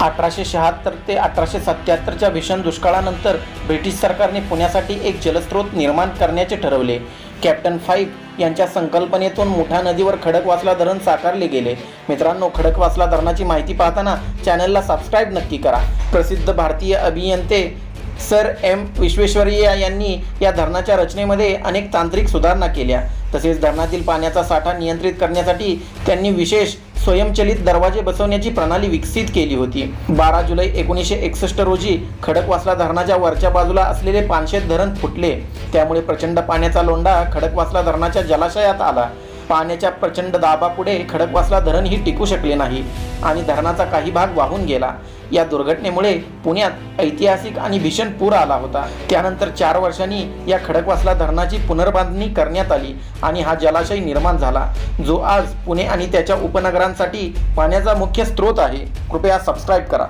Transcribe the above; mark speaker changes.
Speaker 1: 1876 ते 1877च्या भीषण दुष्काळानंतर ब्रिटिश सरकारने पुण्यासाठी एक जलस्रोत निर्माण करण्याचे ठरवले. कॅप्टन फाईक यांच्या संकल्पनेतून मुठा नदीवर खडकवासला धरण साकारले गेले. मित्रांनो, खडकवासला धरणाची माहिती पाहताना चॅनलला सबस्क्राईब नक्की करा. प्रसिद्ध भारतीय अभियंते सर एम विश्वेश्वरैया यांनी या धरणाच्या रचनेमध्ये अनेक तांत्रिक सुधारणा केल्या. तसेच धरणातील पाण्याचा साठा नियंत्रित करण्यासाठी त्यांनी विशेष स्वयंचलित दरवाजे बसवण्याची प्रणाली विकसित केली होती. 12 जुलै 1961 रोजी खडकवासला धरणाच्या वरच्या बाजूला असलेले पानशेत धरण फुटले. त्यामुळे प्रचंड पाण्याचा लोंढा खडकवासला धरणाच्या जलाशयात आला. पाण्याच्या प्रचंड दाबापुढे खडकवासला धरण ही टिकू शकले नाही आणि धरणाचा काही भाग वाहून गेला. या दुर्घटनेमुळे पुण्यात ऐतिहासिक आणि भीषण पूर आला होता. त्यानंतर 4 वर्षांनी या खडकवासला धरणाची पुनर्बांधणी करण्यात आली आणि हा जलाशय निर्माण झाला, जो आज पुणे आणि त्याच्या उपनगरांसाठी पाण्याचा मुख्य स्रोत आहे. कृपया सबस्क्राईब करा.